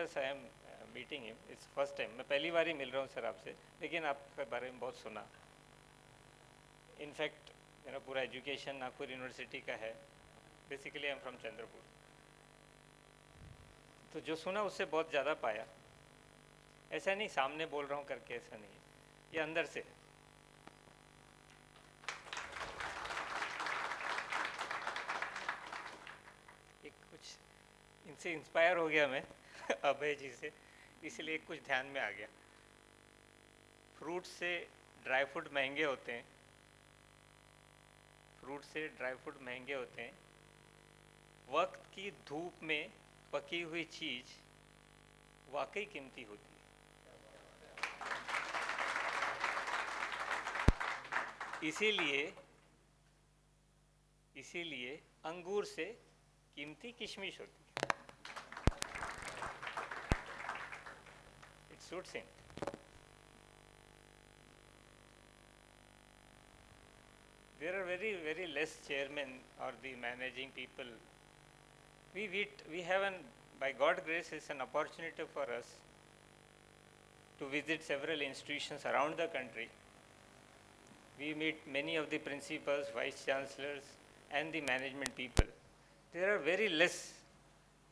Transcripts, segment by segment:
as I am meeting him, it's first time, मैं पहली बार ही मिल रहा हूँ सर आपसे, लेकिन आपके बारे में बहुत सुना. इनफैक्ट मेरा पूरा एजुकेशन नागपुर यूनिवर्सिटी का है. Basically I am from Chandrapur. तो जो सुना उससे बहुत ज़्यादा पाया. ऐसा नहीं सामने बोल रहा हूँ करके, ऐसा नहीं, ये अंदर से. एक कुछ इनसे इंस्पायर हो गया मैं अभय जी से, इसलिए कुछ ध्यान में आ गया. फ्रूट से ड्राई फ्रूट महंगे होते हैं, फ्रूट से ड्राई फ्रूट महंगे होते हैं. वक्त की धूप में पकी हुई चीज़ वाकई कीमती होती है. इसीलिए अंगूर से कीमती किशमिश होती है. It suits him. There are very less chairmen or the managing people. We have by God grace, it's an opportunity for us to visit several institutions around the country. We meet many of the principals, vice chancellors and the management people. There are very less,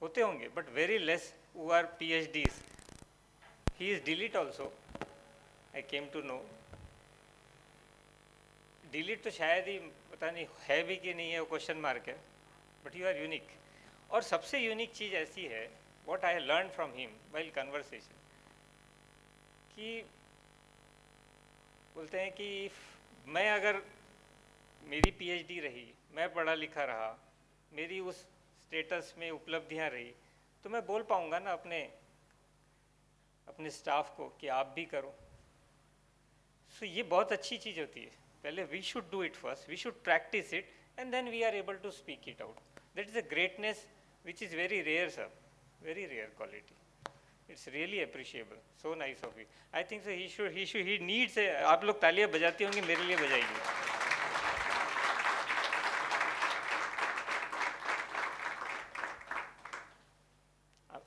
होते होंगे, but very less who are PhDs. He is delete also, I came to know. Delete तो शायद ही पता नहीं है भी कि नहीं है, वो क्वेश्चन मार्क है. But you are unique. और सबसे यूनिक चीज़ ऐसी है, what I learn from him while conversation, कि बोलते हैं कि मैं अगर मेरी पीएचडी रही, मैं पढ़ा लिखा रहा, मेरी उस स्टेटस में उपलब्धियां रही, तो मैं बोल पाऊंगा ना अपने स्टाफ को कि आप भी करो. सो ये बहुत अच्छी चीज़ होती है. पहले we should do it first, we should practice it, and then we are able to speak it out. That is a greatness which is very rare sir, very rare quality. It's really appreciable. So nice of you. I think so he needs. आप लोग तालियां बजाती होंगी, मेरे लिए बजाइए.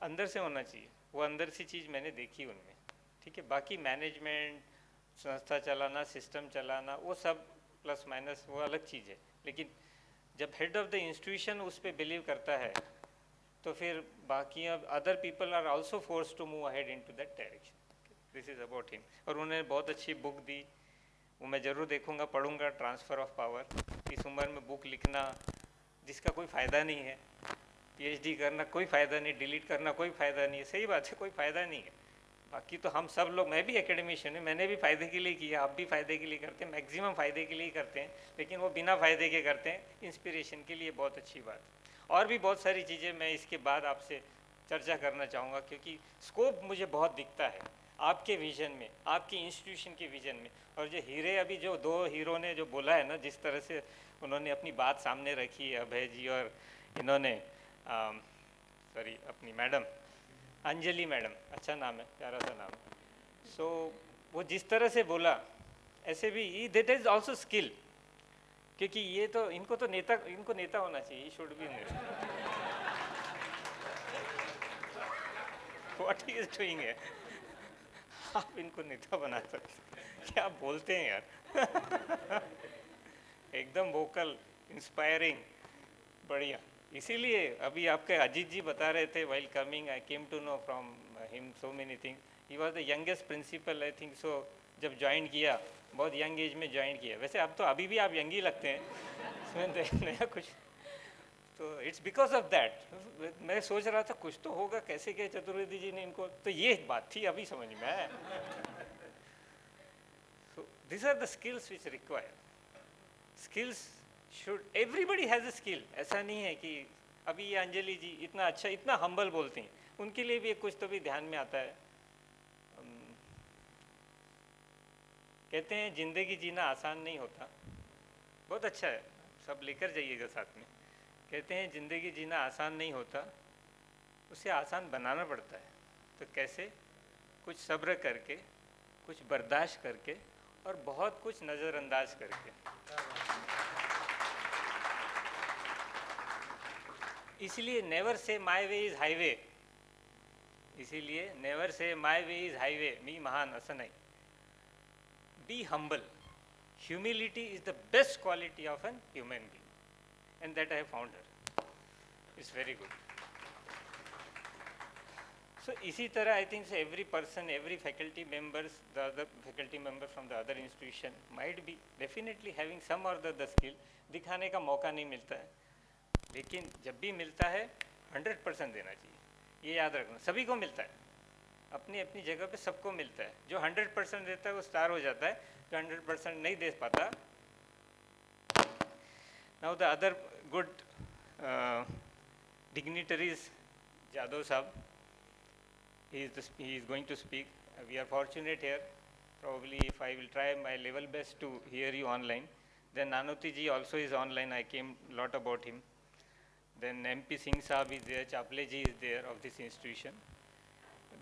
अंदर से होना चाहिए, वो अंदर से चीज़ मैंने देखी उनमें. ठीक है, बाकी मैनेजमेंट, संस्था चलाना, सिस्टम चलाना, वो सब प्लस माइनस वो अलग चीज़ है. लेकिन जब हेड ऑफ द इंस्टीट्यूशन उस पर बिलीव करता है, तो फिर बाकी अब other people are also force to move ahead into that direction. This is about him. और उन्होंने बहुत अच्छी बुक दी, वो मैं ज़रूर देखूंगा, पढ़ूंगा. Transfer of power. इस उम्र में बुक लिखना जिसका कोई फ़ायदा नहीं है, पीएचडी करना कोई फ़ायदा नहीं, डिलीट करना कोई फ़ायदा नहीं है. सही बात है, कोई फ़ायदा नहीं है. बाकी तो हम सब लोग, मैं भी एकेडमिशियन हूँ, मैंने भी फ़ायदे के लिए किया, आप भी फ़ायदे के लिए करते हैं, मैक्सिमम फ़ायदे के लिए करते हैं. लेकिन वो बिना फ़ायदे के करते हैं, इंस्पिरेशन के लिए. बहुत अच्छी बात. और भी बहुत सारी चीज़ें मैं इसके बाद आपसे चर्चा करना चाहूँगा, क्योंकि स्कोप मुझे बहुत दिखता है आपके विज़न में, आपकी इंस्टीट्यूशन के विज़न में. और जो हीरे, अभी जो दो हीरो ने जो बोला है ना, जिस तरह से उन्होंने अपनी बात सामने रखी है, अभय जी और इन्होंने सॉरी अपनी मैडम अंजलि मैडम, अच्छा नाम है, प्यारा सा नाम है. सो वो जिस तरह से बोला, ऐसे भी दैट इज़ ऑल्सो स्किल. क्योंकि ये तो इनको नेता होना चाहिए. Should be what he is doing है. आप इनको नेता बना सकते. क्या बोलते हैं यार. एकदम वोकल, इंस्पायरिंग, बढ़िया. इसीलिए अभी आपके अजीत जी बता रहे थे, while coming I came to know from him so many thing. He was the youngest principal, I think so. जब ज्वाइन किया, बहुत यंग एज में ज्वाइन किया. वैसे अब तो अभी भी आप यंग ही लगते हैं, इसमें नया कुछ. तो इट्स बिकॉज ऑफ दैट. मैं सोच रहा था कुछ तो होगा, कैसे क्या चतुर्वेदी जी ने इनको, तो ये बात थी, अभी समझ में आया. So this are the skills which require. Skills should, everybody has a skill. ऐसा नहीं है कि अभी ये अंजलि जी इतना अच्छा, इतना हम्बल बोलती हैं, उनके लिए भी कुछ तो भी ध्यान में आता है. कहते हैं ज़िंदगी जीना आसान नहीं होता. बहुत अच्छा है, सब लेकर जाइएगा साथ में. कहते हैं ज़िंदगी जीना आसान नहीं होता, उसे आसान बनाना पड़ता है. तो कैसे? कुछ सब्र करके, कुछ बर्दाश्त करके, और बहुत कुछ नज़रअंदाज करके. इसलिए never say my way is highway. इसीलिए never say my way is highway, मी महान असं नाही. Be humble. Humility is the best quality of an human being and that I have found her. It's very good. So इसी तरह I think so every person, every faculty members, the other faculty member from the other institution might be definitely having some or the skill. दिखाने का मौका नहीं मिलता है, लेकिन जब भी मिलता है 100% देना चाहिए. ये याद रखना, सभी को मिलता है, अपनी अपनी जगह पे सबको मिलता है. जो 100% देता है वो स्टार हो जाता है, जो 100% नहीं दे पाता. Now the other good dignitaries, Jadhav Sahab, he is going to speak. We are fortunate here. Probably if I will try my level best to hear you online. Then Nanoti ji also is online. I came a lot about him. Then MP Singh Sahab is there. Chaple ji is there of this institution.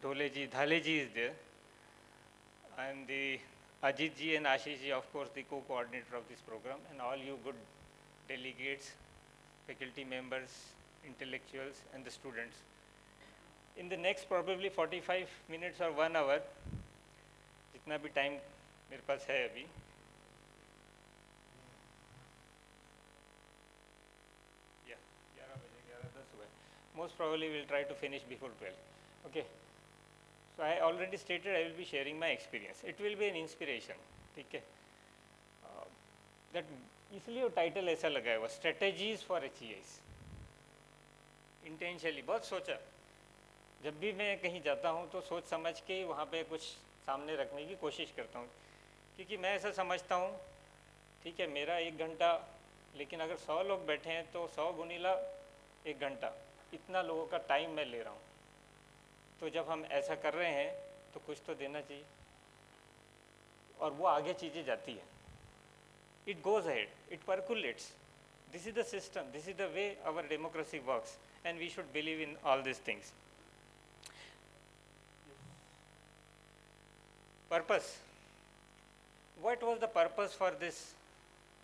Dhale ji is there. And the Ajit ji and Ashish ji, of course, the co-coordinator of this program. And all you good delegates, faculty members, intellectuals, and the students. In the next probably 45 minutes or 1 hour, जितना भी time मेरे पास है अभी, या 11 बजे 11:10 हुआ है. Most probably we'll try to finish before 12. Okay. So I already stated I will be sharing my experience. It will be an inspiration. ठीक है. That इसलिए वो टाइटल ऐसा लगा हुआ, स्ट्रेटेजीज फॉर HEIs. इंटेंशनली बहुत सोचा. जब भी मैं कहीं जाता हूँ तो सोच समझ के ही वहाँ पे कुछ सामने रखने की कोशिश करता हूँ, क्योंकि मैं ऐसा समझता हूँ, ठीक है, मेरा 1 घंटा, लेकिन अगर 100 लोग बैठे हैं तो 100 गुनीला 1 घंटा, इतना लोगों का टाइम मैं ले रहा हूँ. तो जब हम ऐसा कर रहे हैं तो कुछ तो देना चाहिए, और वो आगे चीज़ें जाती है. It goes ahead, it percolates. This is the system, this is the way our democracy works, and we should believe in all these things. Purpose. What was the purpose for this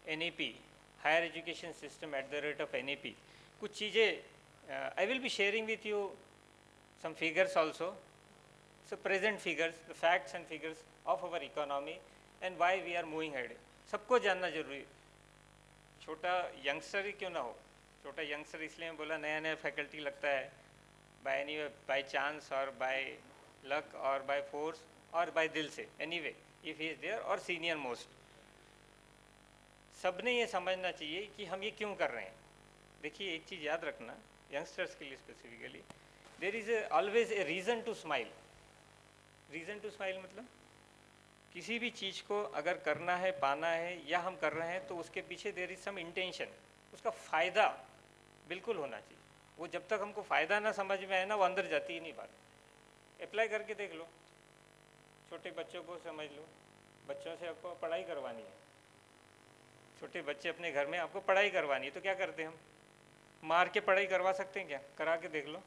NEP, higher education system at the rate of NEP? कुछ चीज़ें I will be sharing with you some figures also. So present figures, the facts and figures of our economy and why we are moving ahead. सबको जानना जरूरी. छोटा youngster ही क्यों ना हो, छोटा यंगस्टर इसलिए मैं बोला नया नया फैकल्टी लगता है, बाय चांस और बाय लक और बाय फोर्स और बाय दिल से, anyway if he is there, और सीनियर मोस्ट. सबने ये समझना चाहिए कि हम ये क्यों कर रहे हैं. देखिए एक चीज़ याद रखना, यंगस्टर्स के लिए specifically, there is always a reason to smile. Reason to smile मतलब किसी भी चीज़ को अगर करना है, पाना है, या हम कर रहे हैं तो उसके पीछे देयर इज सम इंटेंशन, उसका फ़ायदा बिल्कुल होना चाहिए. वो जब तक हमको फ़ायदा ना समझ में आए ना, वो अंदर जाती ही नहीं बात. अप्लाई करके देख लो, छोटे बच्चों को समझ लो, बच्चों से आपको पढ़ाई करवानी है, छोटे बच्चे अपने घर में आपको पढ़ाई करवानी है, तो क्या करते हैं हम, मार के पढ़ाई करवा सकते हैं क्या? करा के देख लो.